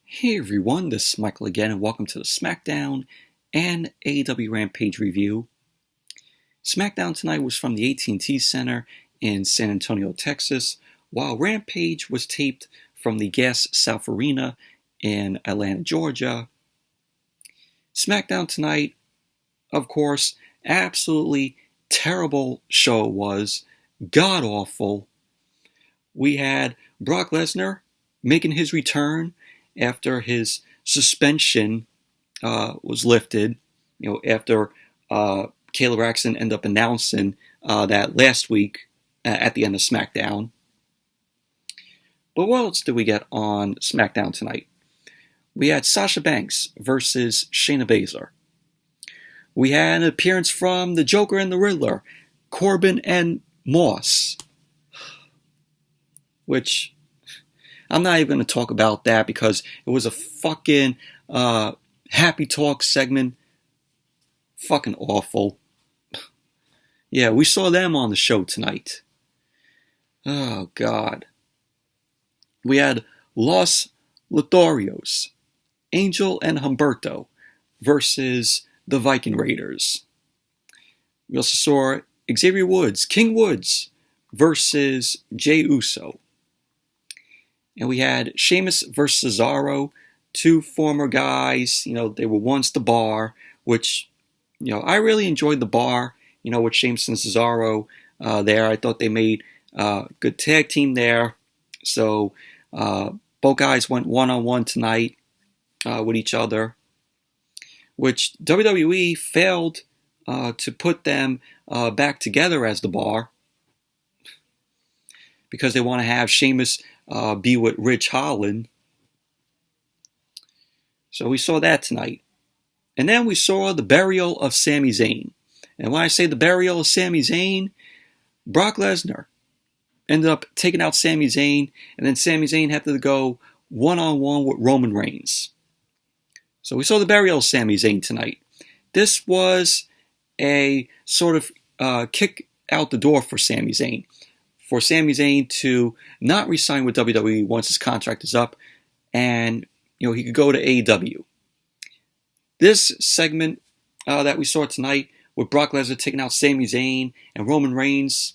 Hey everyone, this is Michael again, and welcome to the Smackdown and AEW Rampage review. Smackdown tonight was from the AT&T Center in San Antonio, Texas, while Rampage was taped from the Gas South Arena in Atlanta, Georgia. Smackdown tonight, of course, absolutely terrible show it was, god-awful. We had Brock Lesnar making his return after his suspension was lifted, after Kayla Braxton ended up announcing that last week at the end of SmackDown. But what else did we get on SmackDown tonight? We had Sasha Banks versus Shayna Baszler. We had an appearance from the Joker and the Riddler, Corbin and Moss, which I'm not even going to talk about that because it was a fucking happy talk segment. Fucking awful. Yeah, we saw them on the show tonight. Oh, God. We had Los Lotharios, Angel and Humberto versus the Viking Raiders. We also saw Xavier Woods, King Woods, versus Jey Uso. And we had Sheamus versus Cesaro, two former guys. They were once the Bar, which, I really enjoyed the Bar, with Sheamus and Cesaro there. I thought they made a good tag team there. So both guys went one-on-one tonight with each other, which WWE failed to put them back together as the Bar because they want to have Sheamus be with Rich Holland. So we saw that tonight. And then we saw the burial of Sami Zayn. And when I say the burial of Sami Zayn, Brock Lesnar ended up taking out Sami Zayn, and then Sami Zayn had to go one-on-one with Roman Reigns. So we saw the burial of Sami Zayn tonight. This was a sort of kick out the door for Sami Zayn. For Sami Zayn to not re-sign with WWE once his contract is up, and he could go to AEW. This segment that we saw tonight with Brock Lesnar taking out Sami Zayn and Roman Reigns,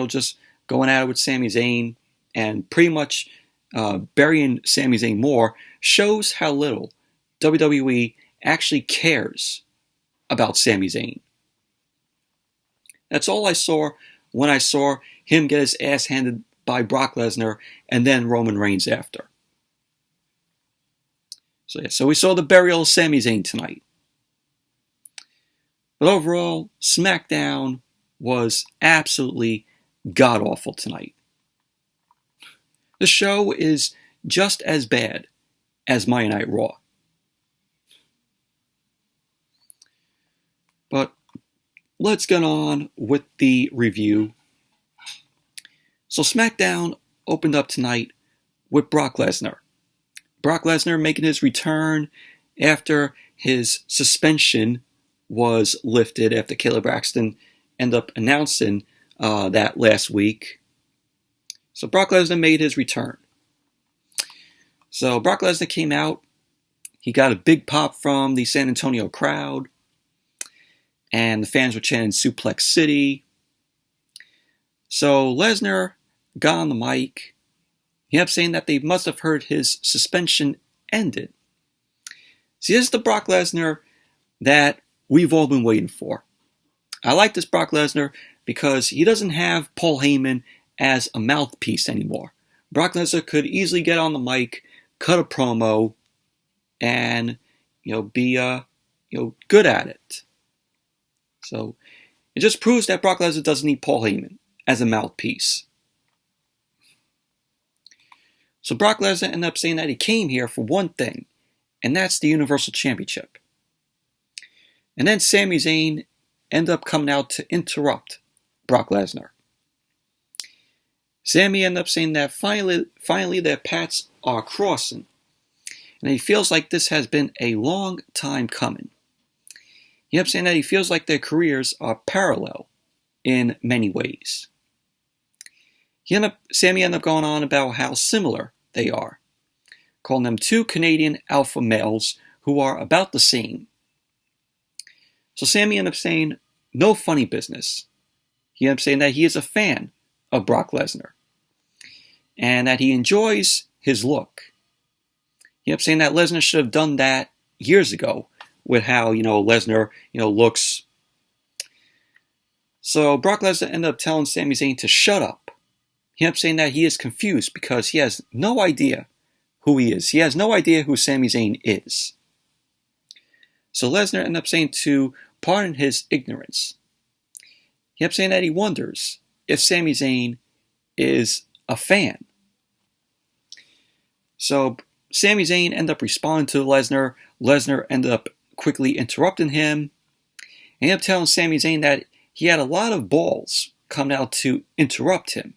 just going at it with Sami Zayn and pretty much burying Sami Zayn more, shows how little WWE actually cares about Sami Zayn. That's all I saw when I saw him get his ass handed by Brock Lesnar and then Roman Reigns after. So we saw the burial of Sami Zayn tonight. But overall, SmackDown was absolutely god-awful tonight. The show is just as bad as Monday Night Raw. But let's get on with the review. So SmackDown opened up tonight with Brock Lesnar. Brock Lesnar making his return after his suspension was lifted after Kayla Braxton ended up announcing that last week. So Brock Lesnar made his return. So Brock Lesnar came out. He got a big pop from the San Antonio crowd. And the fans were chanting Suplex City. So Lesnar got on the mic. He kept saying that they must have heard his suspension ended. See, this is the Brock Lesnar that we've all been waiting for. I like this Brock Lesnar because he doesn't have Paul Heyman as a mouthpiece anymore. Brock Lesnar could easily get on the mic, cut a promo, and be good at it. So it just proves that Brock Lesnar doesn't need Paul Heyman as a mouthpiece. So Brock Lesnar ended up saying that he came here for one thing, and that's the Universal Championship. And then Sami Zayn ended up coming out to interrupt Brock Lesnar. Sami ended up saying that finally their paths are crossing, and he feels like this has been a long time coming. He ended up saying that he feels like their careers are parallel in many ways. Sami ended up going on about how similar they are. calling them two Canadian alpha males who are about the same. So Sami ended up saying, no funny business. He ended up saying that he is a fan of Brock Lesnar and that he enjoys his look. He ended up saying that Lesnar should have done that years ago with how, Lesnar, looks. So Brock Lesnar ended up telling Sami Zayn to shut up. He ended up saying that he is confused because he has no idea who he is. He has no idea who Sami Zayn is. So Lesnar ended up saying to pardon his ignorance. He ended up saying that he wonders if Sami Zayn is a fan. So Sami Zayn ended up responding to Lesnar. Lesnar ended up quickly interrupting him. And he ended up telling Sami Zayn that he had a lot of balls coming out to interrupt him.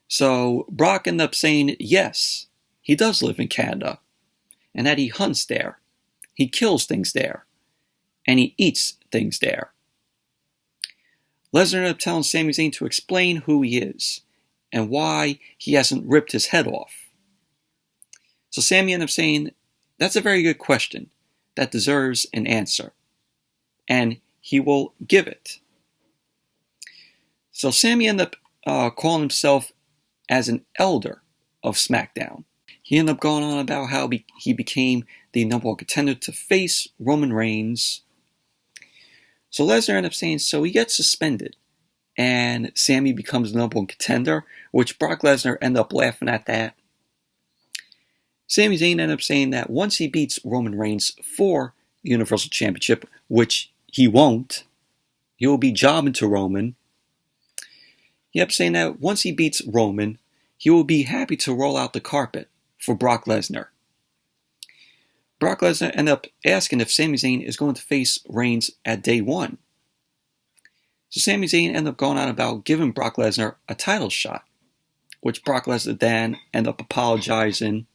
So Brock ended up saying, yes, he does live in Canada, and that he hunts there, he kills things there, and he eats things there. Lesnar ended up telling Sami Zayn to explain who he is and why he hasn't ripped his head off. So Sami ended up saying, that's a very good question that deserves an answer, and he will give it. So Sami ended up calling himself as an elder of Smackdown. He ended up going on about how he became the number one contender to face Roman Reigns. So Lesnar ended up saying, so he gets suspended, and Sami becomes the number one contender, which Brock Lesnar ended up laughing at that. Sami Zayn ended up saying that once he beats Roman Reigns for the Universal Championship, which he won't, he will be jobbing to Roman. He ended up saying that once he beats Roman, he will be happy to roll out the carpet for Brock Lesnar. Brock Lesnar ended up asking if Sami Zayn is going to face Reigns at day one. So Sami Zayn ended up going on about giving Brock Lesnar a title shot, which Brock Lesnar then ended up apologizing.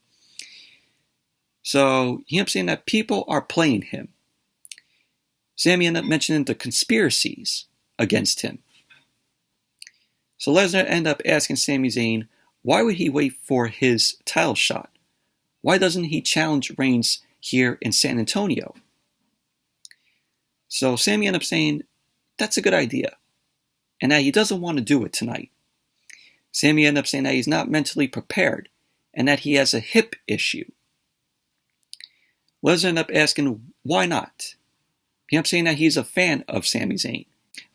So he ended up saying that people are playing him. Sami ended up mentioning the conspiracies against him. So Lesnar ended up asking Sami Zayn, why would he wait for his title shot? Why doesn't he challenge Reigns here in San Antonio? So Sami ended up saying, that's a good idea, and that he doesn't want to do it tonight. Sami ended up saying that he's not mentally prepared, and that he has a hip issue. Lesnar ended up asking, why not? He ended up saying that he's a fan of Sami Zayn.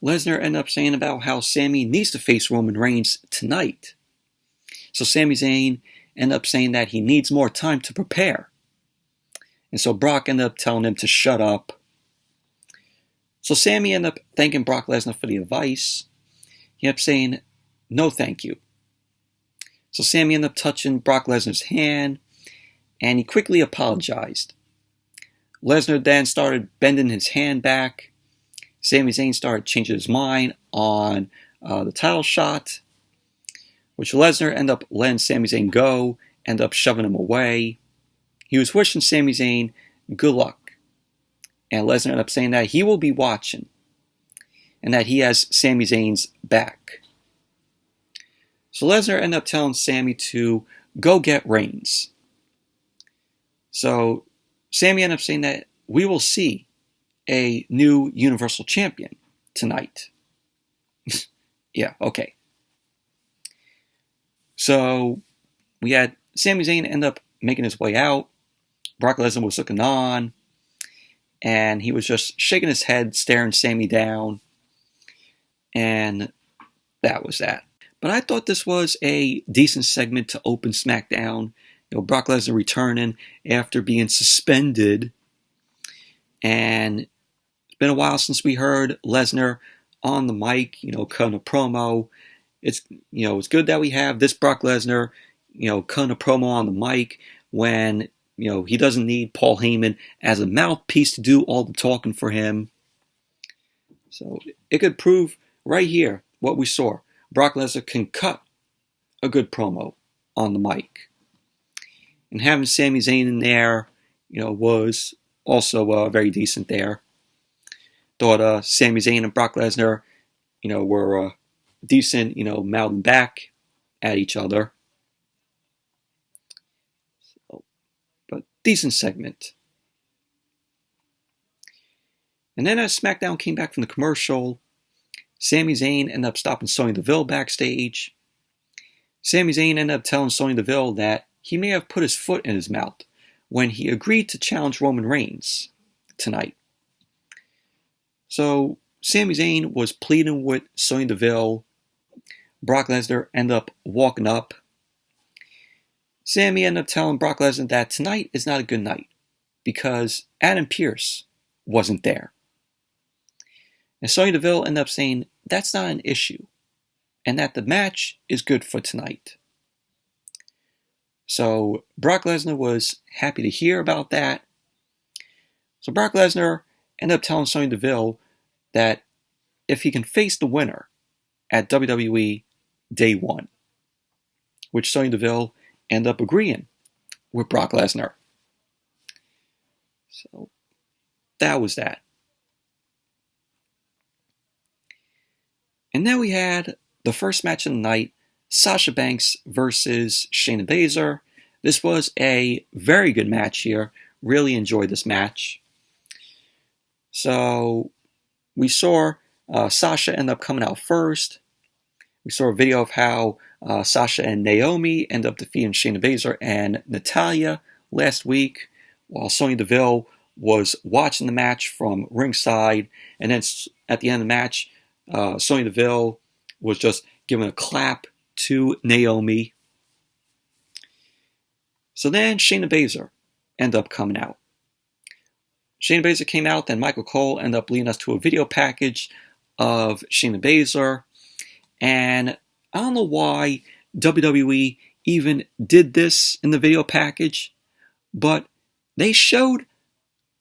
Lesnar ended up saying about how Sami needs to face Roman Reigns tonight. So Sami Zayn ended up saying that he needs more time to prepare. And so Brock ended up telling him to shut up. So Sami ended up thanking Brock Lesnar for the advice. He ended up saying, no thank you. So Sami ended up touching Brock Lesnar's hand, and he quickly apologized. Lesnar then started bending his hand back. Sami Zayn started changing his mind on the title shot, which Lesnar ended up letting Sami Zayn go, ended up shoving him away. He was wishing Sami Zayn good luck. And Lesnar ended up saying that he will be watching and that he has Sami Zayn's back. So Lesnar ended up telling Sami to go get Reigns. So Sami ended up saying that we will see a new Universal Champion tonight. Yeah, okay. So we had Sami Zayn end up making his way out. Brock Lesnar was looking on, and he was just shaking his head, staring Sami down, and that was that. But I thought this was a decent segment to open SmackDown. Brock Lesnar returning after being suspended, and it's been a while since we heard Lesnar on the mic, cutting a promo. It's good that we have this Brock Lesnar, cutting a promo on the mic when, he doesn't need Paul Heyman as a mouthpiece to do all the talking for him. So it could prove right here what we saw. Brock Lesnar can cut a good promo on the mic. And having Sami Zayn in there, was also very decent there. Thought Sami Zayn and Brock Lesnar, were decent, mouthing back at each other. decent segment. And then as SmackDown came back from the commercial, Sami Zayn ended up stopping Sonya Deville backstage. Sami Zayn ended up telling Sonya Deville that he may have put his foot in his mouth when he agreed to challenge Roman Reigns tonight. So Sami Zayn was pleading with Sonya Deville. Brock Lesnar ended up walking up. Sami ended up telling Brock Lesnar that tonight is not a good night because Adam Pearce wasn't there. And Sonya Deville ended up saying that's not an issue and that the match is good for tonight. So Brock Lesnar was happy to hear about that. So Brock Lesnar ended up telling Sonya Deville that if he can face the winner at WWE Day 1, which Sonya Deville ended up agreeing with Brock Lesnar. So that was that. And then we had the first match of the night, Sasha Banks versus Shayna Baszler. This was a very good match here. Really enjoyed this match. So we saw Sasha end up coming out first. We saw a video of how Sasha and Naomi end up defeating Shayna Baszler and Natalya last week, while Sonya Deville was watching the match from ringside. And then at the end of the match, Sonya Deville was just giving a clap to Naomi. So then Shayna Baszler ended up coming out. Shayna Baszler came out, then Michael Cole ended up leading us to a video package of Shayna Baszler. And I don't know why WWE even did this in the video package, but they showed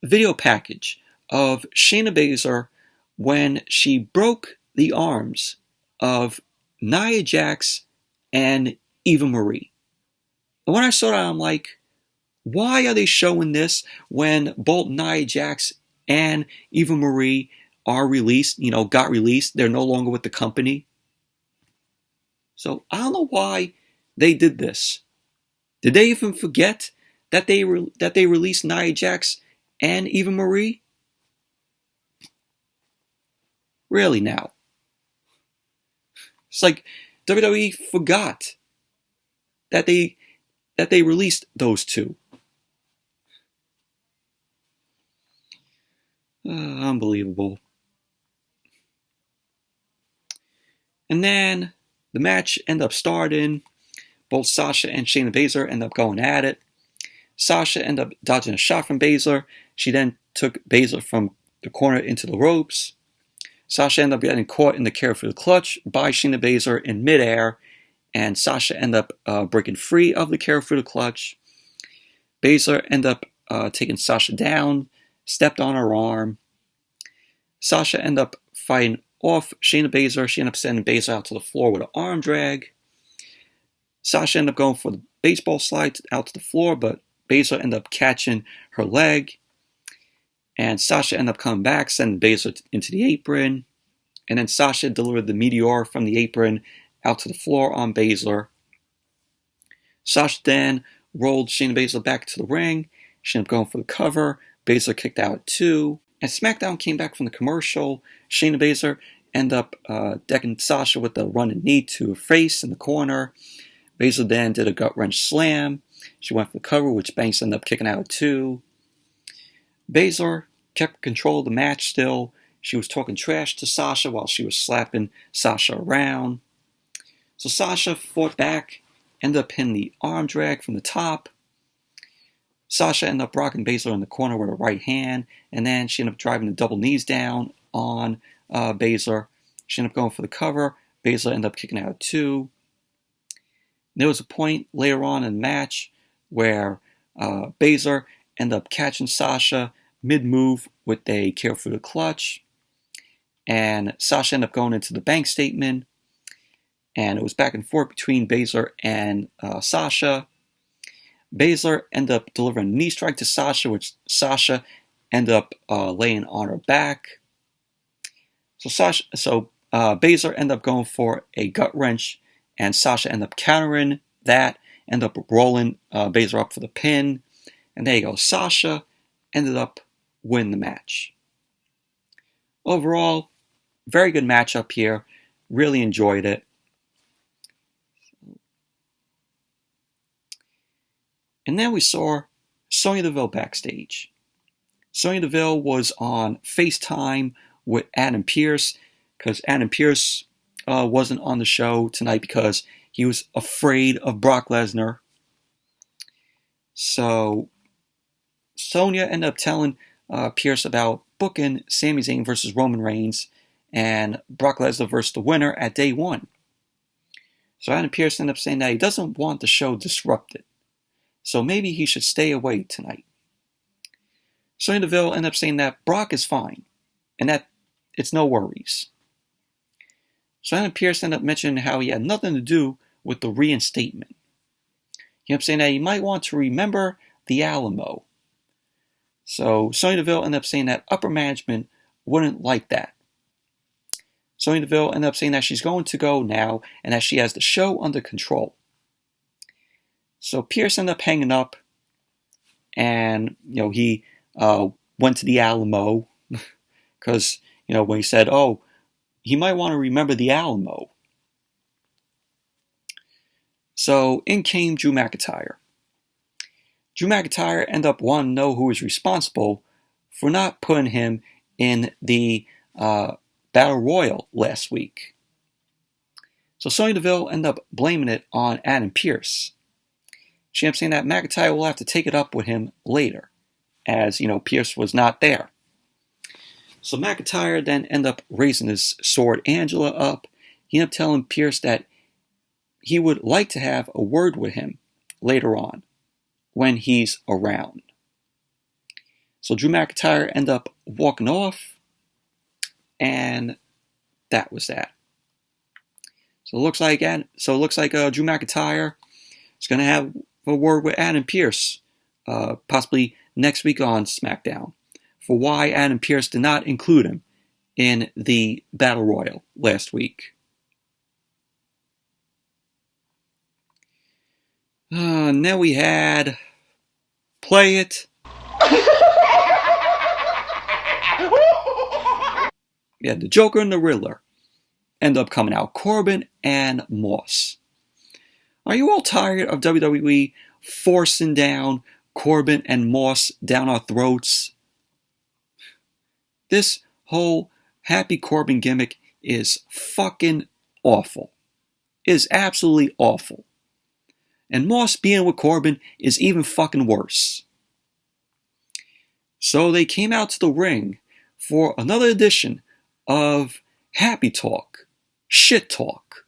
the video package of Shayna Baszler when she broke the arms of Nia Jax and Eva Marie. And when I saw that, I'm like, why are they showing this when both Nia Jax and Eva Marie are released, got released, they're no longer with the company? So I don't know why they did this. Did they even forget that they released Nia Jax and Eva Marie? Really now? It's like WWE forgot that they released those two. Unbelievable. And then the match ended up starting. Both Sasha and Shayna Baszler ended up going at it. Sasha ended up dodging a shot from Baszler. She then took Baszler from the corner into the ropes. Sasha ended up getting caught in the careful clutch by Shayna Baszler in midair, and Sasha ended up breaking free of the careful clutch. Baszler ended up taking Sasha down, stepped on her arm. Sasha ended up fighting off Shayna Baszler. She ended up sending Baszler out to the floor with an arm drag. Sasha ended up going for the baseball slide out to the floor, but Baszler ended up catching her leg. And Sasha ended up coming back, sending Baszler into the apron. And then Sasha delivered the meteor from the apron out to the floor on Baszler. Sasha then rolled Shayna Baszler back to the ring. She ended up going for the cover. Baszler kicked out at 2. And SmackDown came back from the commercial. Shayna Baszler ended up decking Sasha with the running knee to her face in the corner. Baszler then did a gut-wrench slam. She went for the cover, which Banks ended up kicking out at 2. Baszler kept control of the match still. She was talking trash to Sasha while she was slapping Sasha around. So Sasha fought back, ended up hitting the arm drag from the top. Sasha ended up rocking Baszler in the corner with her right hand, and then she ended up driving the double knees down on Baszler. She ended up going for the cover. Baszler ended up kicking out at 2. There was a point later on in the match where Baszler ended up catching Sasha mid-move with a careful clutch. And Sasha ended up going into the bank statement. And it was back and forth between Baszler and Sasha. Baszler ended up delivering a knee strike to Sasha, which Sasha ended up laying on her back. So Baszler ended up going for a gut wrench, and Sasha ended up countering that, ended up rolling Baszler up for the pin. And there you go. Sasha ended up winning the match. Overall, very good matchup here. Really enjoyed it. And then we saw Sonya Deville backstage. Sonya Deville was on FaceTime with Adam Pearce because Adam Pearce wasn't on the show tonight because he was afraid of Brock Lesnar. So Sonya ended up telling Pearce about booking Sami Zayn versus Roman Reigns and Brock Lesnar versus the winner at day one. So Adam Pearce ended up saying that he doesn't want the show disrupted. So maybe he should stay away tonight. Sonya Deville ended up saying that Brock is fine and that it's no worries. So Adam Pearce ended up mentioning how he had nothing to do with the reinstatement. He ended up saying that he might want to remember the Alamo. So Sonya Deville ended up saying that upper management wouldn't like that. Sonya Deville ended up saying that she's going to go now and that she has the show under control. So Pearce ended up hanging up, and he went to the Alamo because when he said, "Oh, he might want to remember the Alamo." So in came Drew McIntyre. Drew McIntyre ended up wanting to know who was responsible for not putting him in the Battle Royal last week. So Sonya Deville ended up blaming it on Adam Pearce. She ended up saying that McIntyre will have to take it up with him later, as Pearce was not there. So McIntyre then ended up raising his sword Angela up. He ended up telling Pearce that he would like to have a word with him later on when he's around. So Drew McIntyre ended up walking off, and that was that. So it looks like Drew McIntyre is going to have a word with Adam Pearce, possibly next week on SmackDown, for why Adam Pearce did not include him in the Battle Royal last week. And then we had Play It. Yeah, the Joker and the Riddler end up coming out. Corbin and Moss. Are you all tired of WWE forcing down Corbin and Moss down our throats? This whole Happy Corbin gimmick is fucking awful. It is absolutely awful. And Moss being with Corbin is even fucking worse. So they came out to the ring for another edition of Happy Talk, Shit Talk.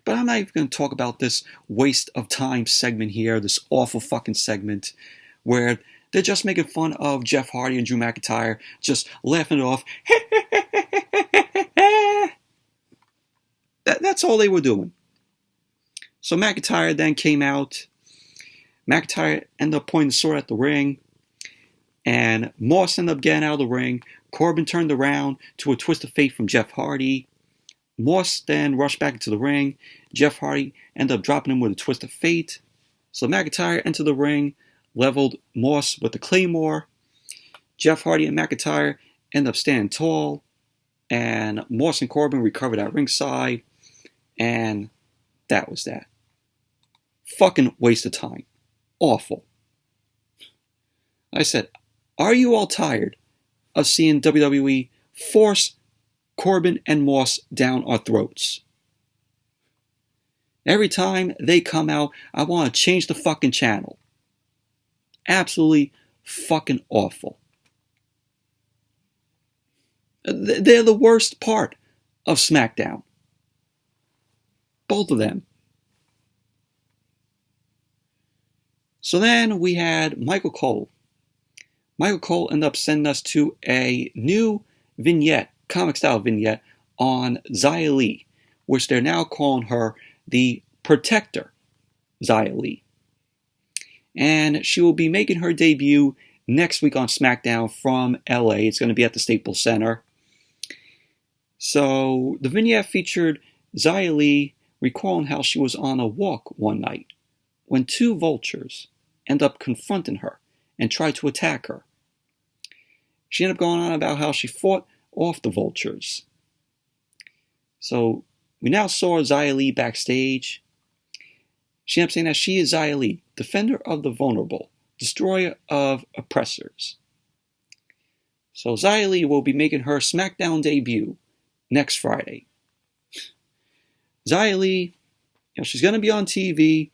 But I'm not even going to talk about this waste of time segment here, this awful fucking segment where they're just making fun of Jeff Hardy and Drew McIntyre, just laughing it off. That's all they were doing. So McIntyre then came out. McIntyre ended up pointing the sword at the ring. And Moss ended up getting out of the ring. Corbin turned around to a twist of fate from Jeff Hardy. Moss then rushed back into the ring. Jeff Hardy ended up dropping him with a twist of fate. So McIntyre entered the ring, leveled Moss with the Claymore. Jeff Hardy and McIntyre ended up standing tall. And Moss and Corbin recovered at ringside. And that was that. Fucking waste of time. Awful. I said, are you all tired of seeing WWE force Corbin and Moss down our throats? Every time they come out, I want to change the fucking channel. Absolutely fucking awful. They're the worst part of SmackDown. Both of them. So then we had Michael Cole. Michael Cole ended up sending us to a new vignette, comic style vignette, on Xia Li, which they're now calling her the Protector Xia Li. And she will be making her debut next week on SmackDown from LA. It's going to be at the Staples Center. So the vignette featured Xia Li recalling how she was on a walk one night when two vultures end up confronting her and tried to attack her. She ended up going on about how she fought off the vultures. So we now saw Xia Li backstage. She ended up saying that she is Xia Li, defender of the vulnerable, destroyer of oppressors. So Xia Li will be making her Smackdown debut next Friday. Xia Li, she's going to be on TV.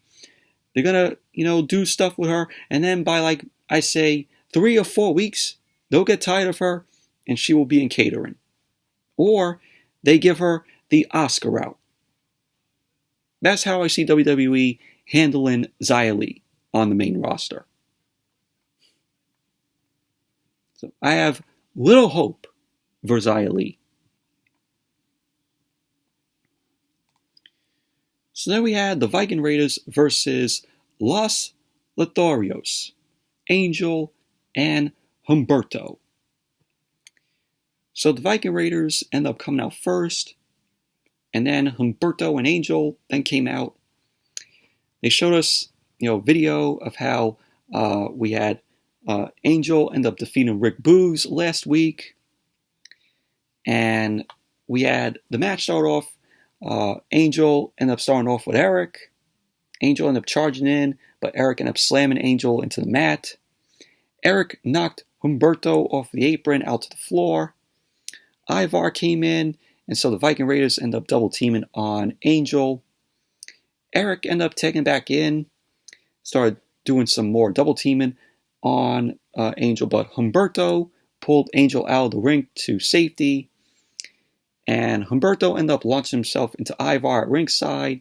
They're going to, do stuff with her. And then by, I say 3 or 4 weeks, they'll get tired of her and she will be in catering. Or they give her the Oscar route. That's how I see WWE handling Xia Li on the main roster. So I have little hope for Xia Li. So then we had the Viking Raiders versus Los Lotharios, Angel and Humberto. So the Viking Raiders end up coming out first, and then Humberto and Angel then came out. They showed us, video of how we had Angel end up defeating Rick Boogs last week, and we had the match start off. Angel ended up starting off with Eric. Angel ended up charging in, but Eric ended up slamming Angel into the mat. Eric knocked Humberto off the apron out to the floor. Ivar came in, and so the Viking Raiders ended up double teaming on Angel. Eric ended up taking back in, started doing some more double teaming on Angel, but Humberto pulled Angel out of the ring to safety. And Humberto ended up launching himself into Ivar at ringside.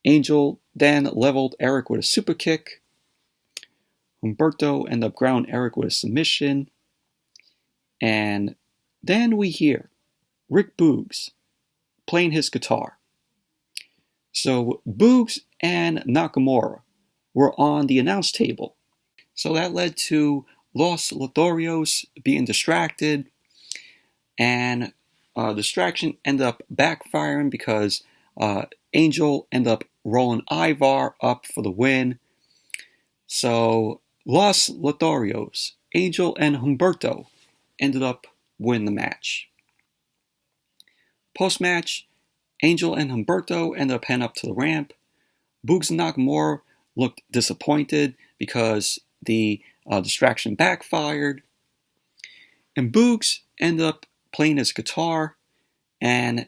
Angel then leveled Eric with a super kick. Humberto ended up grounding Eric with a submission. And then we hear Rick Boogs playing his guitar. So Boogs and Nakamura were on the announce table. So that led to Los Lotharios being distracted. And distraction ended up backfiring because Angel ended up rolling Ivar up for the win. So Los Lotharios, Angel and Humberto ended up winning the match. Post-match, Angel and Humberto ended up heading up to the ramp. Boogs and Nakamura looked disappointed because the distraction backfired. And Boogs ended up playing his guitar, and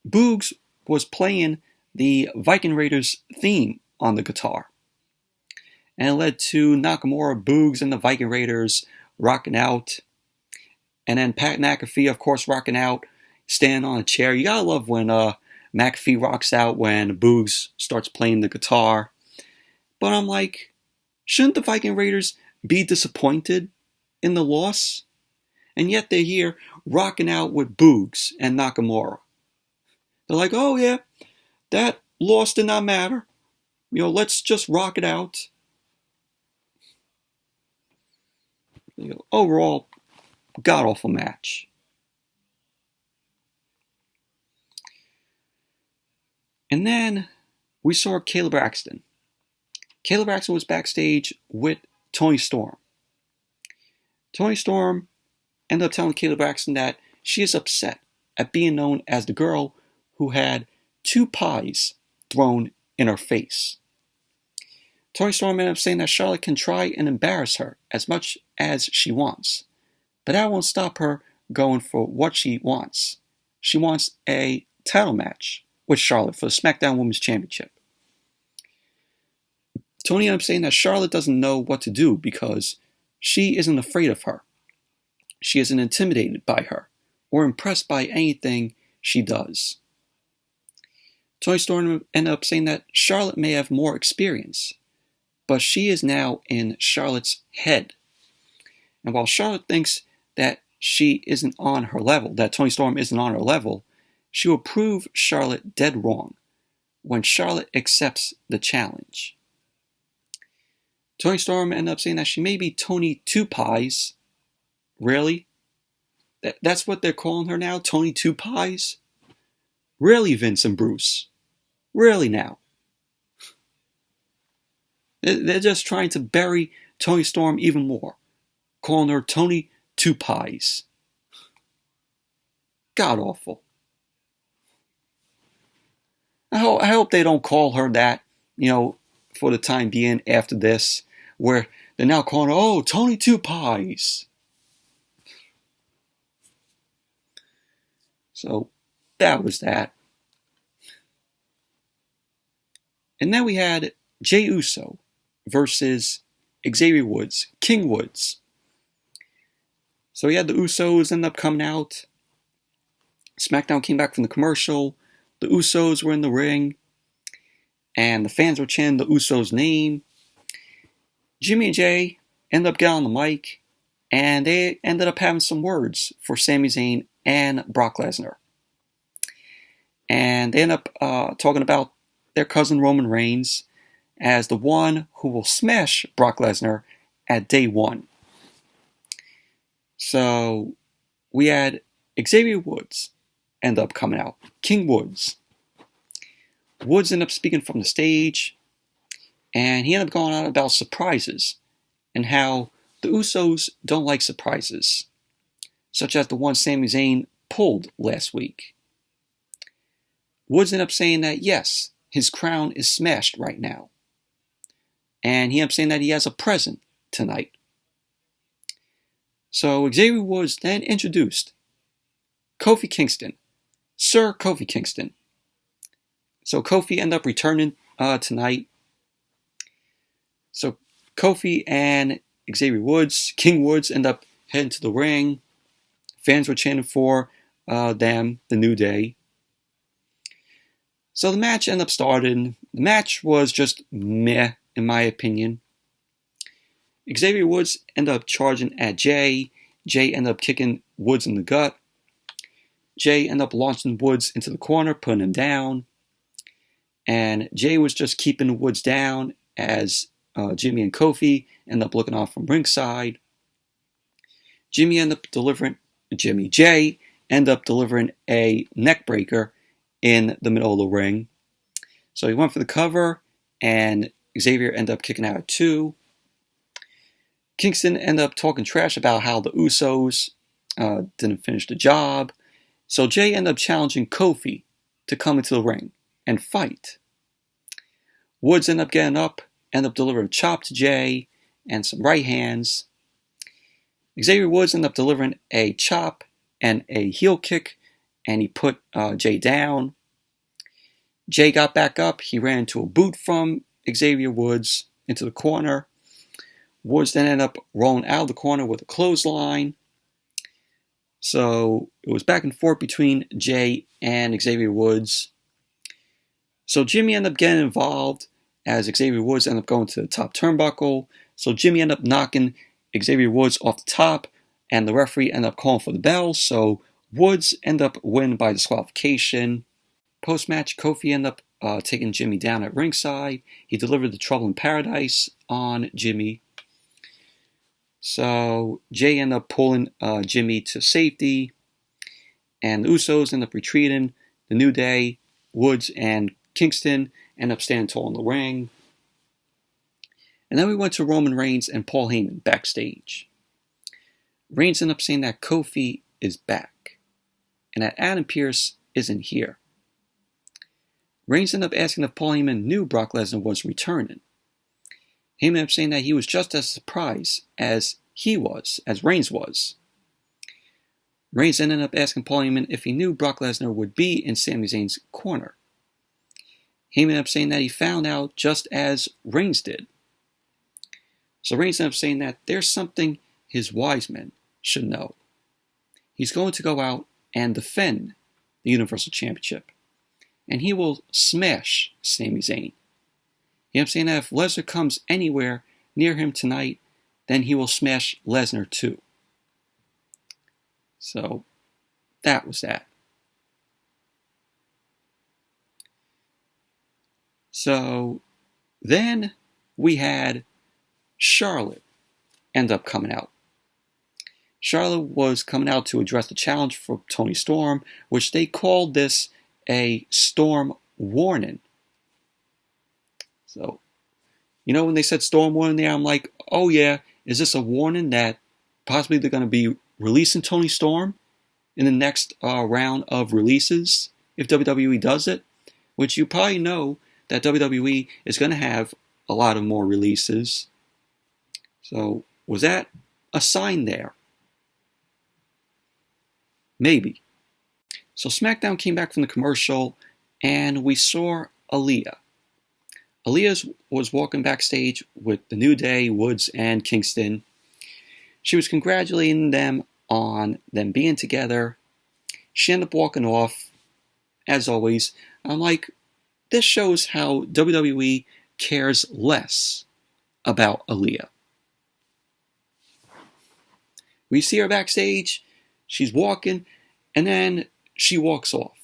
Boogs was playing the Viking Raiders theme on the guitar. And it led to Nakamura, Boogs, and the Viking Raiders rocking out. And then Pat McAfee, of course, rocking out, standing on a chair. You gotta love when McAfee rocks out when Boogs starts playing the guitar. But I'm like, shouldn't the Viking Raiders be disappointed in the loss? And yet they're here rocking out with Boogs and Nakamura. They're like, oh yeah, that loss did not matter. Let's just rock it out. Overall, god-awful match. And then we saw Caleb Braxton. Caleb Braxton was backstage with Toni Storm. Toni Storm ended up telling Caleb Braxton that she is upset at being known as the girl who had 2 pies thrown in her face. Toni Storm ended up saying that Charlotte can try and embarrass her as much as she wants, but that won't stop her going for what she wants. She wants a title match with Charlotte for the SmackDown Women's Championship. Toni ended up saying that Charlotte doesn't know what to do because she isn't afraid of her. She isn't intimidated by her or impressed by anything she does. Toni Storm ended up saying that Charlotte may have more experience, but she is now in Charlotte's head. And while Charlotte thinks that she isn't on her level, that Toni Storm isn't on her level, she will prove Charlotte dead wrong when Charlotte accepts the challenge. Toni Storm ended up saying that she may be Toni Two Pies. Really? That's what they're calling her now? Toni Two Pies? Really, Vince and Bruce? Really now? They're just trying to bury Toni Storm even more, calling her Toni Two Pies. God awful. I hope they don't call her that, for the time being after this, where they're now calling her, oh, Toni Two Pies. So that was that. And then we had Jey Uso versus Xavier Woods, King Woods. So we had the Usos end up coming out. SmackDown came back from the commercial. The Usos were in the ring. And the fans were chanting the Usos' name. Jimmy and Jey ended up getting on the mic. And they ended up having some words for Sami Zayn and Brock Lesnar. And they ended up talking about their cousin Roman Reigns as the one who will smash Brock Lesnar at day one. So we had Xavier Woods end up coming out. King Woods. Woods ended up speaking from the stage, and he ended up going on about surprises and how the Usos don't like surprises, such as the one Sami Zayn pulled last week. Woods ended up saying that yes, his crown is smashed right now. And he ended up saying that he has a present tonight. So Xavier Woods then introduced Kofi Kingston, Sir Kofi Kingston. So Kofi ended up returning tonight. So Kofi and Xavier Woods, King Woods, end up heading to the ring. Fans were chanting for them, the New Day. So the match ended up starting. The match was just meh, in my opinion. Xavier Woods ended up charging at Jey. Jey ended up kicking Woods in the gut. Jey ended up launching Woods into the corner, putting him down. And Jey was just keeping Woods down as Jimmy and Kofi ended up looking off from ringside. Jey ended up delivering a neck breaker in the middle of the ring. So he went for the cover, and Xavier ended up kicking out at 2. Kingston ended up talking trash about how the Usos didn't finish the job. So Jey ended up challenging Kofi to come into the ring and fight. Woods ended up getting up, ended up delivering a chop to Jey and some right hands. Xavier Woods ended up delivering a chop and a heel kick, and he put Jey down. Jey got back up. He ran into a boot from Xavier Woods into the corner. Woods then ended up rolling out of the corner with a clothesline. So it was back and forth between Jey and Xavier Woods. So Jimmy ended up getting involved as Xavier Woods ended up going to the top turnbuckle. So Jimmy ended up knocking Xavier Woods off the top, and the referee ended up calling for the bell. So Woods ended up winning by disqualification. Post-match, Kofi ended up taking Jimmy down at ringside. He delivered the Trouble in Paradise on Jimmy. So Jey ended up pulling Jimmy to safety, and the Usos ended up retreating. The New Day, Woods, and Kingston ended up standing tall in the ring. And then we went to Roman Reigns and Paul Heyman backstage. Reigns ended up saying that Kofi is back, and that Adam Pearce isn't here. Reigns ended up asking if Paul Heyman knew Brock Lesnar was returning. Heyman ended up saying that he was just as surprised as Reigns was. Reigns ended up asking Paul Heyman if he knew Brock Lesnar would be in Sami Zayn's corner. Heyman ended up saying that he found out just as Reigns did. So Reigns ended up saying that there's something his wise men should know. He's going to go out and defend the Universal Championship, and he will smash Sami Zayn. I'm saying that if Lesnar comes anywhere near him tonight, then he will smash Lesnar too. So that was that. So then we had Charlotte end up coming out. Charlotte was coming out to address the challenge for Toni Storm, which they called this a storm warning. So, when they said Storm warning there, I'm like, oh yeah, is this a warning that possibly they're going to be releasing Toni Storm in the next round of releases if WWE does it? Which you probably know that WWE is going to have a lot of more releases. So was that a sign there? Maybe. So SmackDown came back from the commercial and we saw Aaliyah. Aaliyah was walking backstage with the New Day, Woods, and Kingston. She was congratulating them on them being together. She ended up walking off, as always. I'm like, this shows how WWE cares less about Aaliyah. We see her backstage, she's walking, and then she walks off.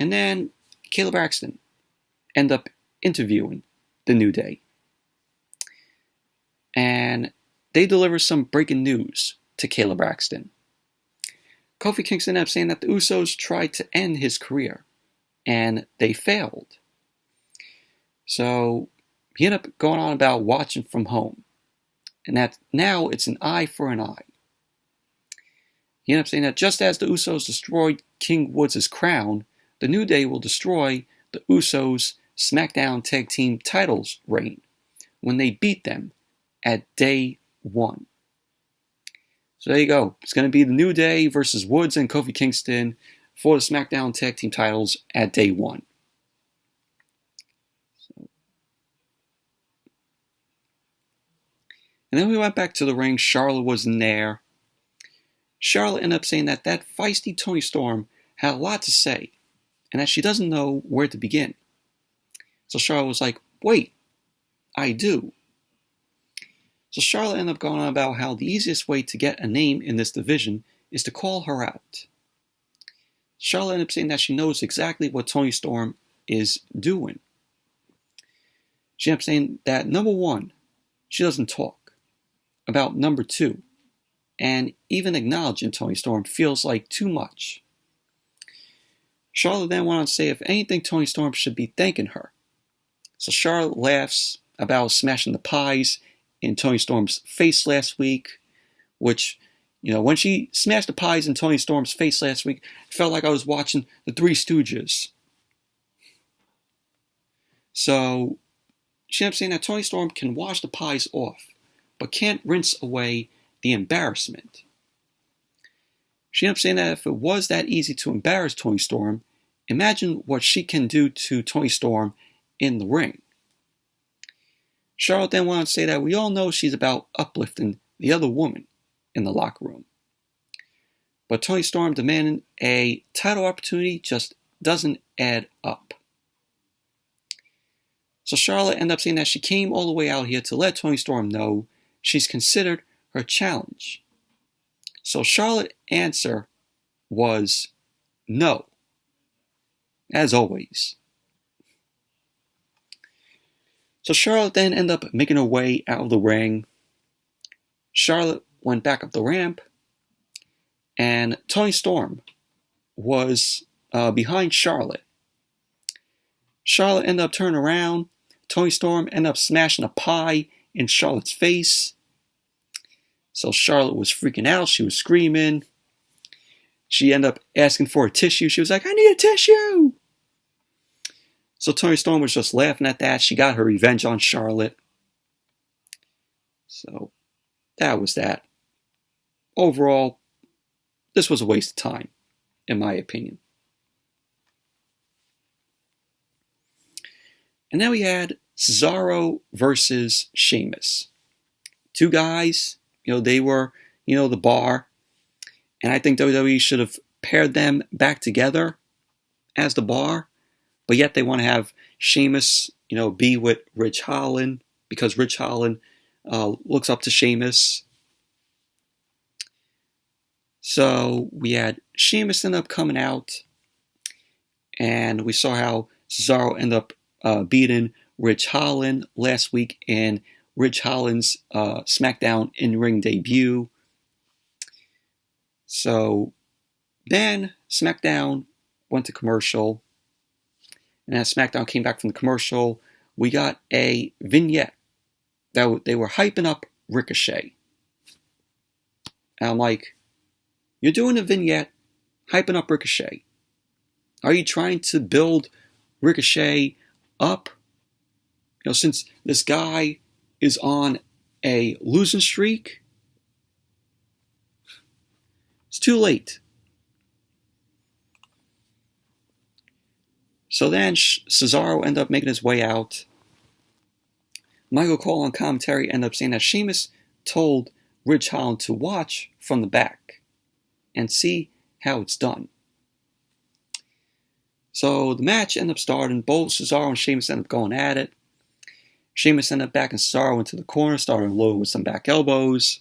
And then Kayla Braxton end up interviewing the New Day. And they deliver some breaking news to Kayla Braxton. Kofi Kingston ended up saying that the Usos tried to end his career, and they failed. So he ended up going on about watching from home, and that now it's an eye for an eye. He ended up saying that just as the Usos destroyed King Woods' crown, the New Day will destroy the Usos' Smackdown Tag Team titles reign when they beat them at day 1. So there you go. It's going to be the New Day versus Woods and Kofi Kingston for the Smackdown Tag Team titles at day 1. And then we went back to the ring. Charlotte was in there. Charlotte ended up saying that feisty Toni Storm had a lot to say and that she doesn't know where to begin. So Charlotte was like, wait, I do. So Charlotte ended up going on about how the easiest way to get a name in this division is to call her out. Charlotte ended up saying that she knows exactly what Toni Storm is doing. She ended up saying that number 1, she doesn't talk. About number 2, and even acknowledging Toni Storm feels like too much. Charlotte then went on to say if anything, Toni Storm should be thanking her. So Charlotte laughs about smashing the pies in Toni Storm's face last week, which, when she smashed the pies in Toni Storm's face last week, it felt like I was watching the Three Stooges. So she ended up saying that Toni Storm can wash the pies off, but can't rinse away the embarrassment. She ended up saying that if it was that easy to embarrass Toni Storm, imagine what she can do to Toni Storm in the ring. Charlotte then went on to say that we all know she's about uplifting the other woman in the locker room. But Toni Storm demanding a title opportunity just doesn't add up. So Charlotte ended up saying that she came all the way out here to let Toni Storm know she's considered her challenge. So Charlotte's answer was no, as always. So Charlotte then ended up making her way out of the ring. Charlotte went back up the ramp, and Toni Storm was behind Charlotte. Charlotte ended up turning around. Toni Storm ended up smashing a pie in Charlotte's face. So Charlotte was freaking out. She was screaming. She ended up asking for a tissue. She was like, I need a tissue. So Toni Storm was just laughing at that. She got her revenge on Charlotte. So that was that. Overall, this was a waste of time, in my opinion. And then we had Cesaro versus Sheamus. Two guys, they were, the bar. And I think WWE should have paired them back together as the bar. But yet they want to have Sheamus, be with Ridge Holland because Ridge Holland looks up to Sheamus. So we had Sheamus end up coming out. And we saw how Cesaro ended up beating Ridge Holland last week in Ridge Holland's SmackDown in-ring debut. So then SmackDown went to commercial. And as SmackDown came back from the commercial, we got a vignette that they were hyping up Ricochet. And I'm like, you're doing a vignette hyping up Ricochet. Are you trying to build Ricochet up? You know, since this guy is on a losing streak, it's too late. So then Cesaro ended up making his way out. Michael Cole on commentary ended up saying that Sheamus told Ridge Holland to watch from the back and see how it's done. So the match ended up starting. Both Cesaro and Sheamus ended up going at it. Sheamus ended up backing Cesaro into the corner, starting low with some back elbows.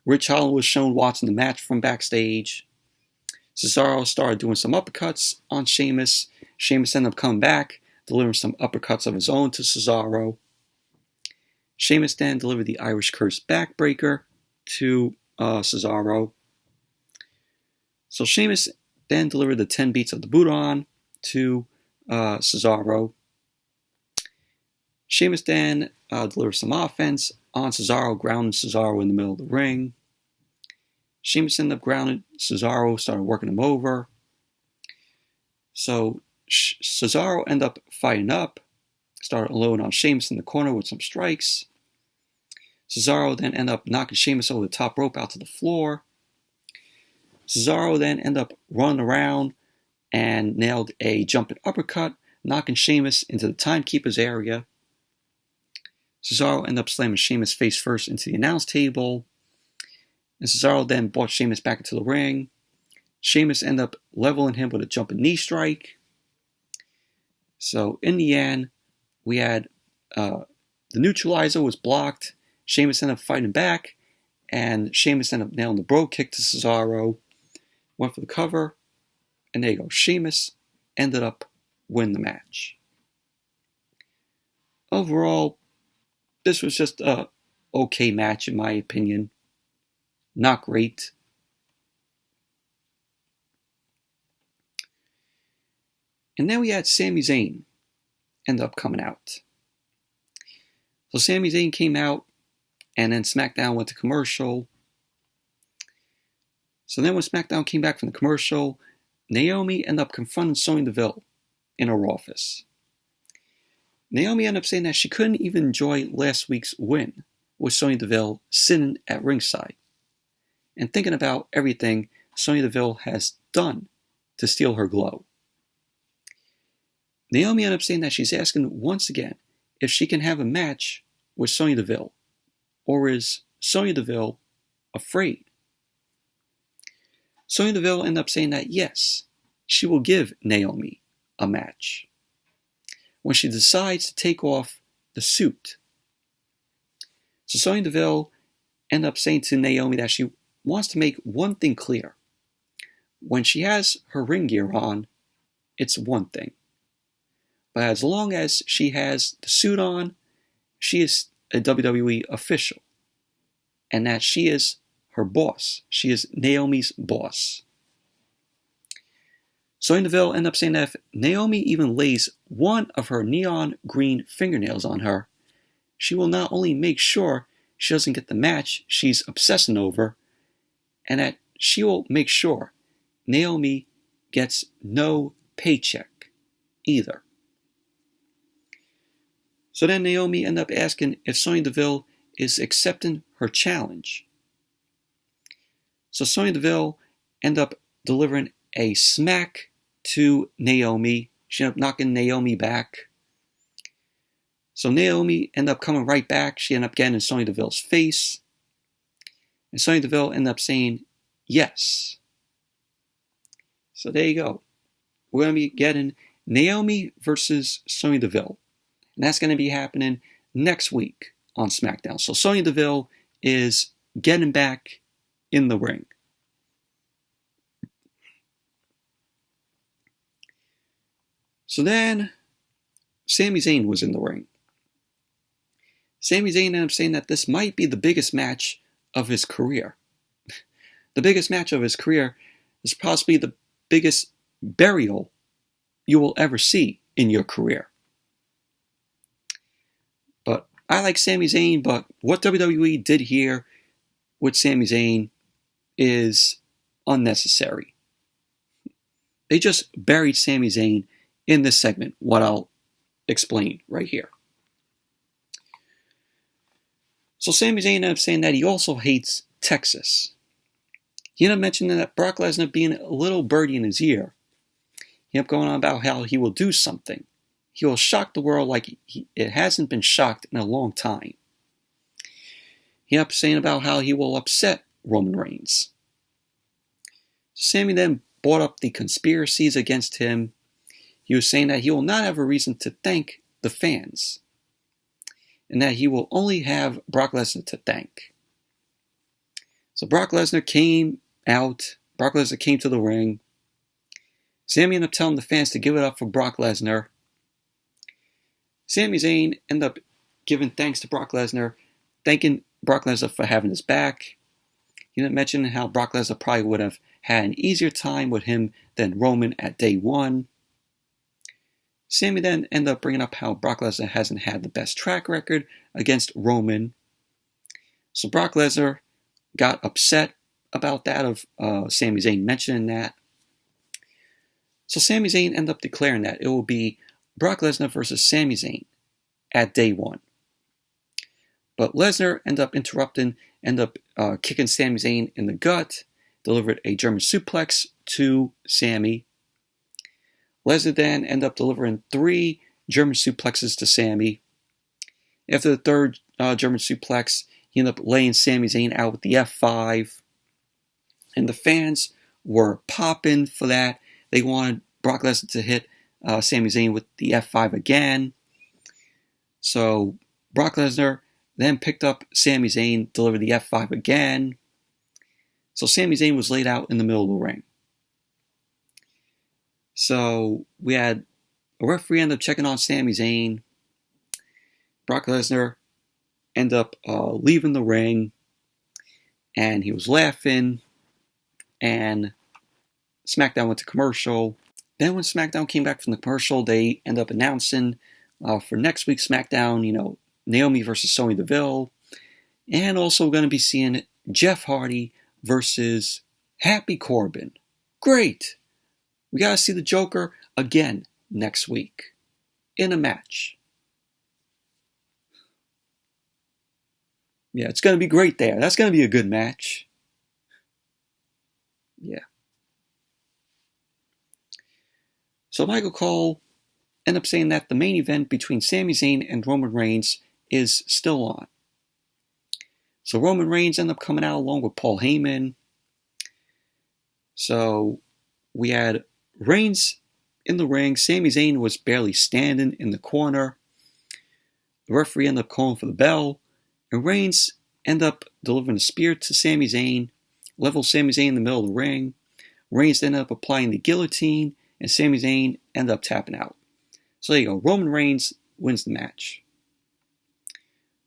Ridge Holland was shown watching the match from backstage. Cesaro started doing some uppercuts on Sheamus. Sheamus ended up coming back, delivering some uppercuts of his own to Cesaro. Sheamus then delivered the Irish Curse backbreaker to Cesaro. So Sheamus then delivered the 10 beats of the Buddha to Cesaro. Sheamus then delivered some offense on Cesaro, grounding Cesaro in the middle of the ring. Sheamus ended up grounding Cesaro, started working him over. So Cesaro ended up fighting up, started alone on Sheamus in the corner with some strikes. Cesaro then ended up knocking Sheamus over the top rope out to the floor. Cesaro then ended up running around and nailed a jumping uppercut, knocking Sheamus into the timekeeper's area. Cesaro ended up slamming Sheamus face first into the announce table. And Cesaro then brought Sheamus back into the ring. Sheamus ended up leveling him with a jumping knee strike. So in the end, we had the neutralizer was blocked. Sheamus ended up fighting back. And Sheamus ended up nailing the bro kick to Cesaro. Went for the cover. And there you go. Sheamus ended up winning the match. Overall, this was just a okay match in my opinion. Not great. And then we had Sami Zayn end up coming out. So Sami Zayn came out, and then SmackDown went to commercial. So then when SmackDown came back from the commercial, Naomi ended up confronting Sonya Deville in her office. Naomi ended up saying that she couldn't even enjoy last week's win with Sonya Deville sitting at ringside and thinking about everything Sonya Deville has done to steal her glow. Naomi ended up saying that she's asking once again if she can have a match with Sonya Deville, or is Sonya Deville afraid? Sonya Deville ended up saying that yes, she will give Naomi a match when she decides to take off the suit. So Sonya Deville ended up saying to Naomi that she wants to make one thing clear. When she has her ring gear on, it's one thing. But as long as she has the suit on, she is a WWE official. And that she is her boss. She is Naomi's boss. Sonya Deville ended up saying that if Naomi even lays one of her neon green fingernails on her, she will not only make sure she doesn't get the match she's obsessing over, and that she will make sure Naomi gets no paycheck either. So then Naomi ended up asking if Sonya Deville is accepting her challenge. So Sonya Deville ended up delivering a smack to Naomi. She ended up knocking Naomi back. So Naomi ended up coming right back. She ended up getting in Sonya Deville's face. And Sonya Deville ended up saying yes. So there you go. We're going to be getting Naomi versus Sonya Deville. And that's going to be happening next week on SmackDown. So Sonya Deville is getting back in the ring. So then, Sami Zayn was in the ring. Sami Zayn ended up saying that this might be the biggest match of his career. The biggest match of his career is possibly the biggest burial you will ever see in your career. But I like Sami Zayn, but what WWE did here with Sami Zayn is unnecessary. They just buried Sami Zayn in this segment, what I'll explain right here. So Sami Zayn ended up saying that he also hates Texas. He ended up mentioning that Brock Lesnar being a little birdie in his ear. He ended up going on about how he will do something. He will shock the world like it hasn't been shocked in a long time. He ended up saying about how he will upset Roman Reigns. Sami then brought up the conspiracies against him. He was saying that he will not have a reason to thank the fans, and that he will only have Brock Lesnar to thank. So Brock Lesnar came out. Brock Lesnar came to the ring. Sami ended up telling the fans to give it up for Brock Lesnar. Sami Zayn ended up giving thanks to Brock Lesnar, thanking Brock Lesnar for having his back. He ended up mentioning how Brock Lesnar probably would have had an easier time with him than Roman at day one. Sami then ended up bringing up how Brock Lesnar hasn't had the best track record against Roman. So Brock Lesnar got upset about that, of Sami Zayn mentioning that. So Sami Zayn ended up declaring that it will be Brock Lesnar versus Sami Zayn at day one. But Lesnar ended up interrupting, ended up kicking Sami Zayn in the gut, delivered a German suplex to Sami. Lesnar then ended up delivering 3 German suplexes to Sami. After the third German suplex, he ended up laying Sami Zayn out with the F5. And the fans were popping for that. They wanted Brock Lesnar to hit Sami Zayn with the F5 again. So Brock Lesnar then picked up Sami Zayn, delivered the F5 again. So Sami Zayn was laid out in the middle of the ring. So we had a referee end up checking on Sami Zayn. Brock Lesnar ended up leaving the ring, and he was laughing, and SmackDown went to commercial. Then when SmackDown came back from the commercial, they ended up announcing for next week's SmackDown, Naomi versus Sonya Deville, and also going to be seeing Jeff Hardy versus Happy Corbin. Great! We got to see the Joker again next week in a match. Yeah, it's going to be great there. That's going to be a good match. Yeah. So Michael Cole ended up saying that the main event between Sami Zayn and Roman Reigns is still on. So Roman Reigns ended up coming out along with Paul Heyman. So we had Reigns in the ring. Sami Zayn was barely standing in the corner. The referee ended up calling for the bell. And Reigns ended up delivering a spear to Sami Zayn. Leveled Sami Zayn in the middle of the ring. Reigns ended up applying the guillotine. And Sami Zayn ended up tapping out. So there you go. Roman Reigns wins the match.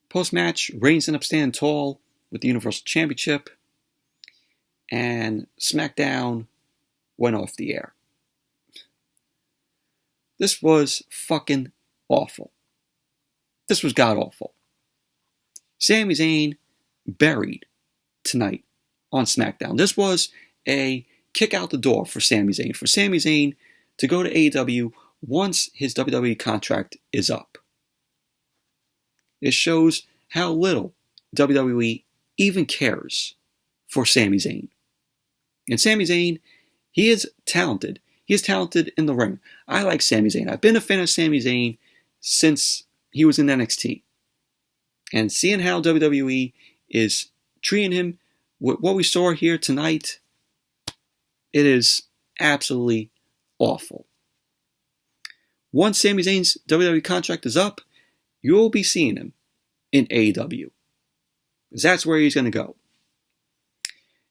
Post-match, Reigns ended up standing tall with the Universal Championship. And SmackDown went off the air. This was fucking awful. This was god-awful. Sami Zayn buried tonight on SmackDown. This was a kick out the door for Sami Zayn. For Sami Zayn to go to AEW once his WWE contract is up. It shows how little WWE even cares for Sami Zayn. And Sami Zayn, he is talented. He is talented in the ring. I like Sami Zayn. I've been a fan of Sami Zayn since he was in NXT. And seeing how WWE is treating him, what we saw here tonight, it is absolutely awful. Once Sami Zayn's WWE contract is up, you'll be seeing him in AEW. Because that's where he's going to go.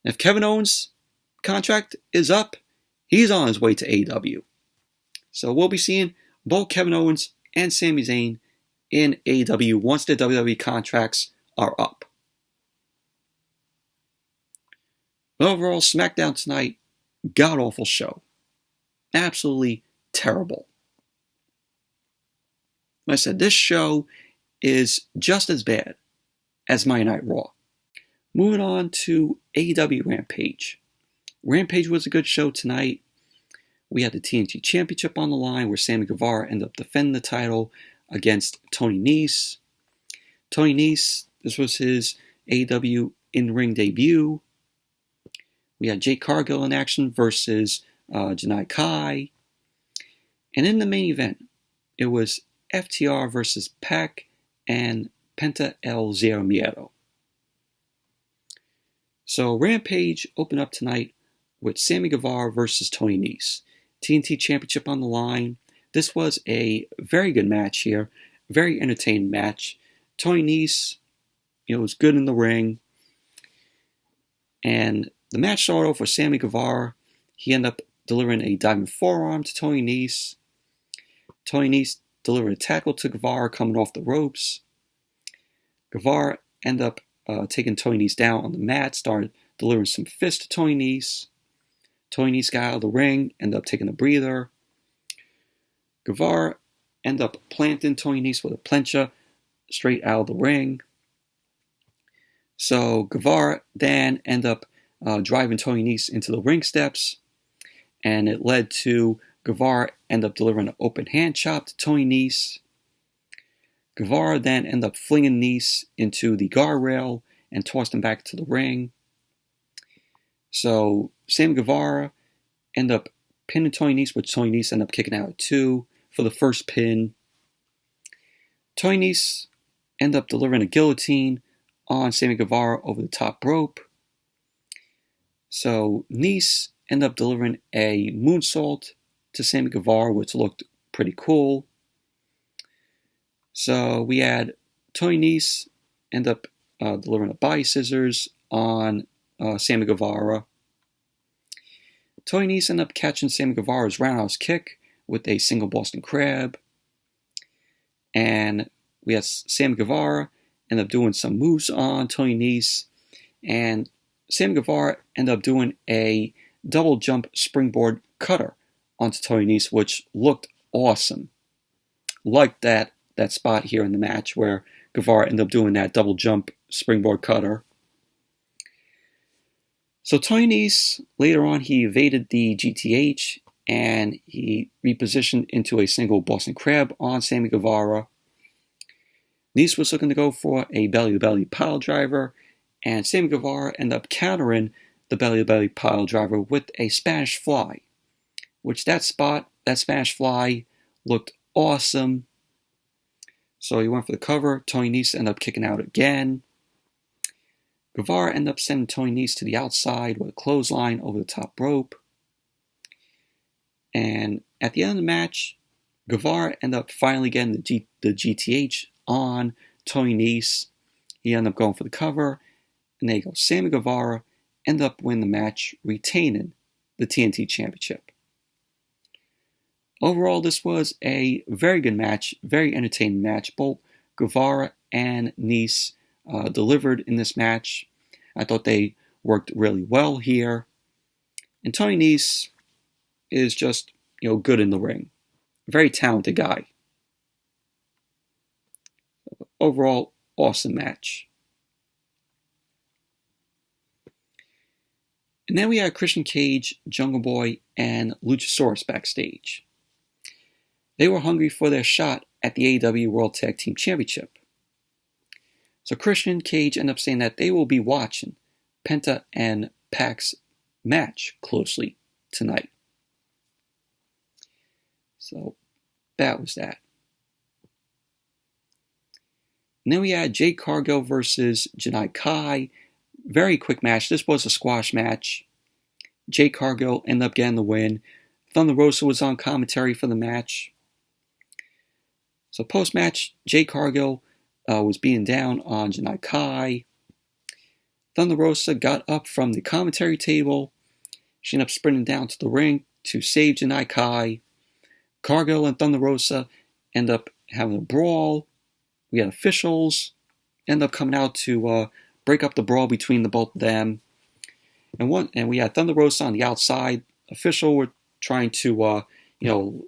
And if Kevin Owens' contract is up, he's on his way to AEW. So we'll be seeing both Kevin Owens and Sami Zayn in AEW once their WWE contracts are up. But overall, SmackDown tonight, god-awful show. Absolutely terrible. Like I said, this show is just as bad as Monday Night Raw. Moving on to AEW Rampage. Rampage was a good show tonight. We had the TNT Championship on the line where Sammy Guevara ended up defending the title against Tony Nese. Tony Nese, this was his AEW in-ring debut. We had Jade Cargill in action versus Jedi Kai. And in the main event, it was FTR versus Pac and Penta El Zero Miedo. So Rampage opened up tonight with Sammy Guevara versus Tony Nese. TNT Championship on the line. This was a very good match here. Very entertaining match. Tony Nese, was good in the ring. And the match started off with Sammy Guevara. He ended up delivering a diving forearm to Tony Nese. Tony Nese delivered a tackle to Guevara coming off the ropes. Guevara ended up taking Tony Nese down on the mat, started delivering some fists to Tony Nese. Tony Nese got out of the ring, ended up taking a breather. Guevara ended up planting Tony Nese with a plancha straight out of the ring. So Guevara then ended up driving Tony Nese into the ring steps, and it led to Guevara end up delivering an open hand chop to Tony Nese. Guevara then ended up flinging Nese into the guardrail and tossed him back to the ring. So Sammy Guevara ended up pinning Tony Nese, which Tony Nese ended up kicking out at 2 for the first pin. Tony Nese ended up delivering a guillotine on Sammy Guevara over the top rope. So Nese ended up delivering a moonsault to Sammy Guevara, which looked pretty cool. So we had Tony Nese end up delivering a body scissors on Sammy Guevara. Tony Nese ended up catching Sammy Guevara's roundhouse kick with a single Boston Crab. And we had Sammy Guevara end up doing some moves on Tony Nese. And Sammy Guevara ended up doing a double jump springboard cutter onto Tony Nese, which looked awesome. Liked that spot here in the match where Guevara ended up doing that double jump springboard cutter. So Tony Nese, later on, he evaded the GTH and he repositioned into a single Boston Crab on Sammy Guevara. Nese was looking to go for a belly-to-belly pile driver, and Sammy Guevara ended up countering the belly-to-belly pile driver with a Spanish Fly, which that Spanish Fly looked awesome. So he went for the cover. Tony Nese ended up kicking out again. Guevara ended up sending Tony Nese to the outside with a clothesline over the top rope. And at the end of the match, Guevara ended up finally getting the GTH on Tony Nese. He ended up going for the cover. And there you go. Sammy Guevara ended up winning the match, retaining the TNT Championship. Overall, this was a very good match, very entertaining match. Both Guevara and Nese delivered in this match. I thought they worked really well here. And Tony Nese is just, good in the ring. Very talented guy. Overall, awesome match. And then we had Christian Cage, Jungle Boy, and Luchasaurus backstage. They were hungry for their shot at the AEW World Tag Team Championship. So Christian Cage ended up saying that they will be watching Penta and Pac's match closely tonight. So that was that. And then we had Jade Cargill versus Janai Kai. Very quick match. This was a squash match. Jade Cargill ended up getting the win. Thunder Rosa was on commentary for the match. So post-match, Jade Cargill was being down on Jedi Kai. Thunder Rosa got up from the commentary table. She ended up sprinting down to the ring to save Jedi Kai. Cargill and Thunder Rosa end up having a brawl. We had officials end up coming out to break up the brawl between the both of them. And we had Thunder Rosa on the outside. Official were trying to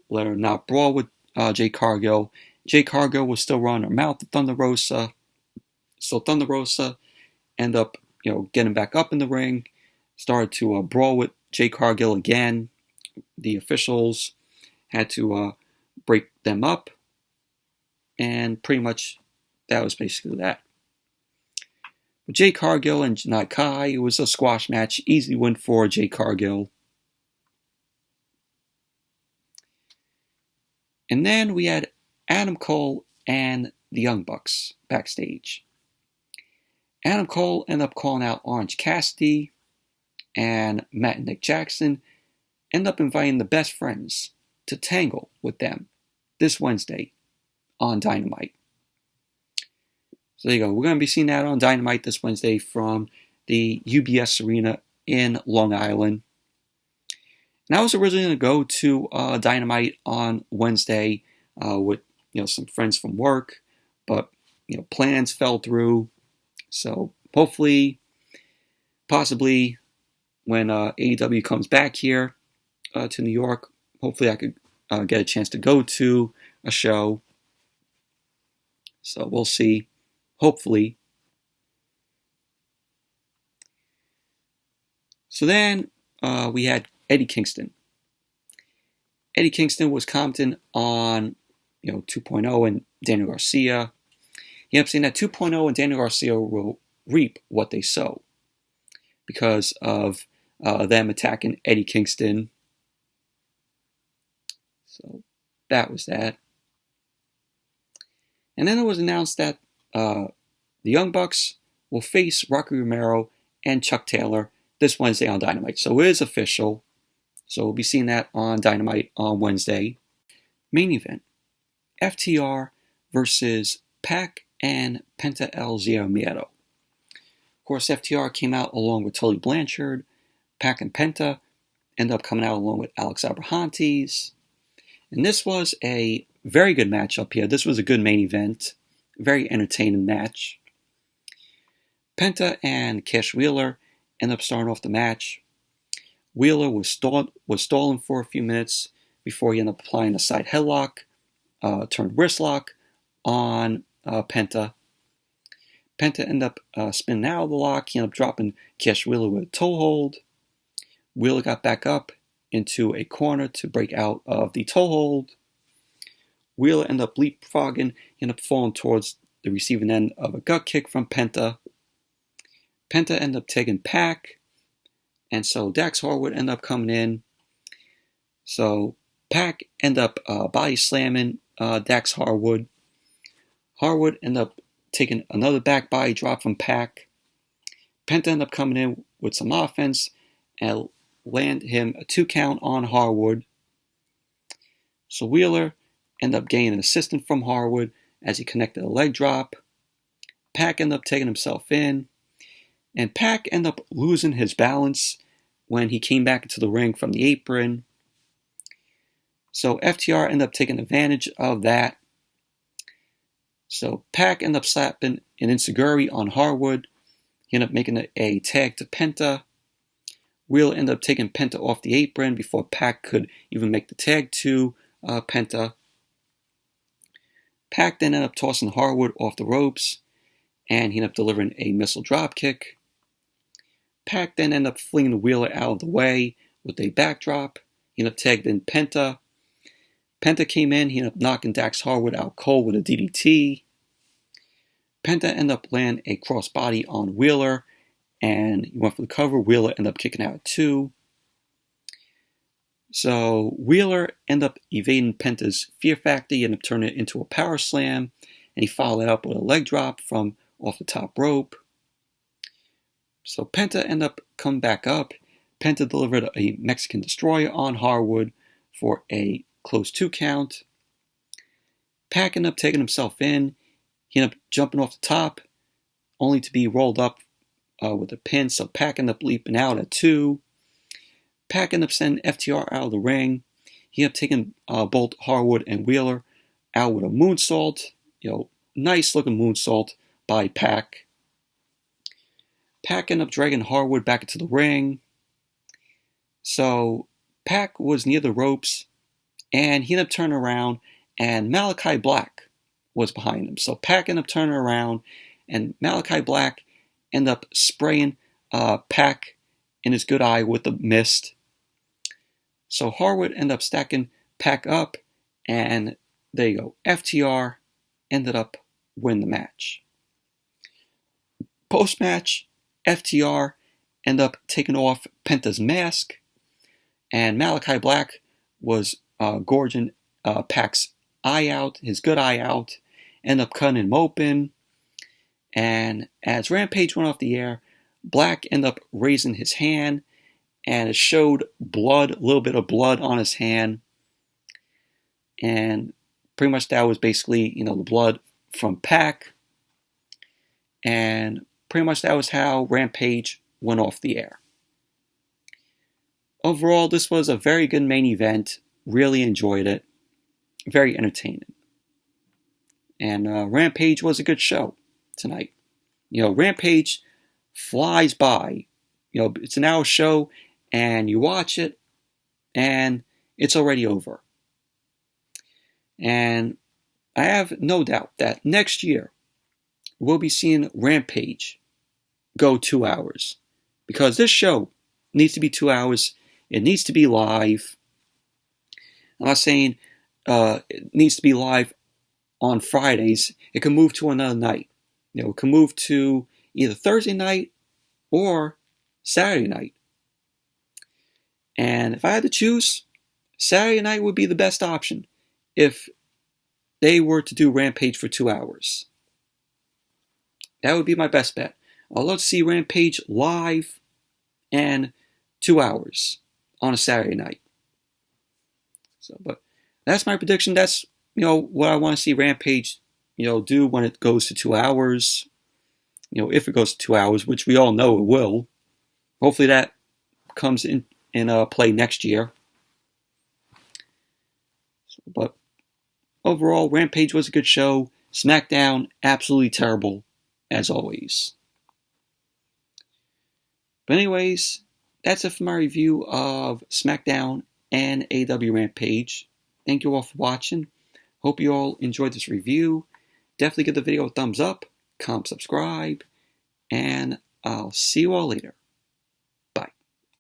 let her not brawl with Jade Cargill. Jade Cargill was still running her mouth to Thunder Rosa. So Thunder Rosa ended up, getting back up in the ring, started to brawl with Jade Cargill again. The officials had to break them up, and pretty much that was basically that. With Jade Cargill and Jedi Kai, it was a squash match, easy win for Jade Cargill. And then we had Adam Cole and the Young Bucks backstage. Adam Cole ended up calling out Orange Cassidy, and Matt and Nick Jackson ended up inviting the Best Friends to tangle with them this Wednesday on Dynamite. So there you go. We're going to be seeing that on Dynamite this Wednesday from the UBS Arena in Long Island. And I was originally going to go to Dynamite on Wednesday with some friends from work, but plans fell through. So hopefully, possibly, when AEW comes back here to New York, hopefully I could get a chance to go to a show. So we'll see. Hopefully. So then we had Eddie Kingston. Eddie Kingston was commenting on 2.0 and Daniel Garcia. He ended up saying that 2.0 and Daniel Garcia will reap what they sow because of them attacking Eddie Kingston. So that was that. And then it was announced that the Young Bucks will face Rocky Romero and Chuck Taylor this Wednesday on Dynamite. So it is official. So we'll be seeing that on Dynamite on Wednesday. Main event, FTR versus Pac and Penta El Zero Miedo. Of course, FTR came out along with Tully Blanchard. Pac and Penta ended up coming out along with Alex Abrahantes. And this was a very good matchup here. This was a good main event. Very entertaining match. Penta and Cash Wheeler ended up starting off the match. Wheeler was stalling for a few minutes before he ended up applying a side headlock, turned wrist lock on Penta. Penta ended up spinning out of the lock. He ended up dropping Cash Wheeler with a toe hold. Wheeler got back up into a corner to break out of the toe hold. Wheeler ended up leapfrogging. He ended up falling towards the receiving end of a gut kick from Penta. Penta ended up taking Pac. And so Dax Harwood ended up coming in. So Pac ended up body slamming Dax Harwood. Harwood ended up taking another back body drop from Pac. Penta ended up coming in with some offense and land him a 2 count on Harwood. So Wheeler ended up gaining an assist from Harwood as he connected a leg drop. Pac ended up taking himself in. And Pac ended up losing his balance when he came back into the ring from the apron. So FTR ended up taking advantage of that. So Pac ended up slapping an enziguri on Harwood. He ended up making a tag to Penta. Wheeler ended up taking Penta off the apron before Pac could even make the tag to Penta. Pac then ended up tossing Harwood off the ropes, and he ended up delivering a missile dropkick. Pac then ended up flinging Wheeler out of the way with a backdrop. He ended up tagged in Penta. Penta came in. He ended up knocking Dax Harwood out cold with a DDT. Penta ended up landing a crossbody on Wheeler, and he went for the cover. Wheeler ended up kicking out at 2. So Wheeler ended up evading Penta's Fear Factor. He ended up turning it into a power slam, and he followed it up with a leg drop from off the top rope. So Penta ended up coming back up. Penta delivered a Mexican Destroyer on Harwood for a close 2 count. Pac ended up taking himself in. He ended up jumping off the top, only to be rolled up with a pin. So Pac ended up leaping out at 2. Pac ended up sending FTR out of the ring. He ended up taking both Harwood and Wheeler out with a moonsault. Nice looking moonsault by Pac. Pac ended up dragging Harwood back into the ring. So Pac was near the ropes, and he ended up turning around, and Malachi Black was behind him. So Pac ended up turning around, and Malachi Black ended up spraying Pac in his good eye with the mist. So Harwood ended up stacking Pac up, and there you go. FTR ended up winning the match. Post-match, FTR ended up taking off Penta's mask, and Malachi Black was gorging Pac's eye out, his good eye out, ended up cutting him open. And as Rampage went off the air, Black ended up raising his hand, and it showed blood, a little bit of blood on his hand. And pretty much that was basically, the blood from Pac. And pretty much that was how Rampage went off the air. Overall, this was a very good main event. Really enjoyed it. Very entertaining. And Rampage was a good show tonight. Rampage flies by. It's an hour show, and you watch it, and it's already over. And I have no doubt that next year we'll be seeing Rampage go 2 hours. Because this show needs to be 2 hours. It needs to be live. I'm not saying it needs to be live on Fridays. It can move to another night. It can move to either Thursday night or Saturday night. And if I had to choose, Saturday night would be the best option if they were to do Rampage for 2 hours. That would be my best bet. I'd love to see Rampage live and 2 hours on a Saturday night. But that's my prediction. That's what I want to see Rampage do when it goes to 2 hours. If it goes to 2 hours, which we all know it will. Hopefully that comes in play next year. But overall, Rampage was a good show. Smackdown, absolutely terrible, as always. But anyways, that's it for my review of Smackdown and AEW Rampage. Thank you all for watching. Hope you all enjoyed this review. Definitely give the video a thumbs up, comment, subscribe, and I'll see you all later.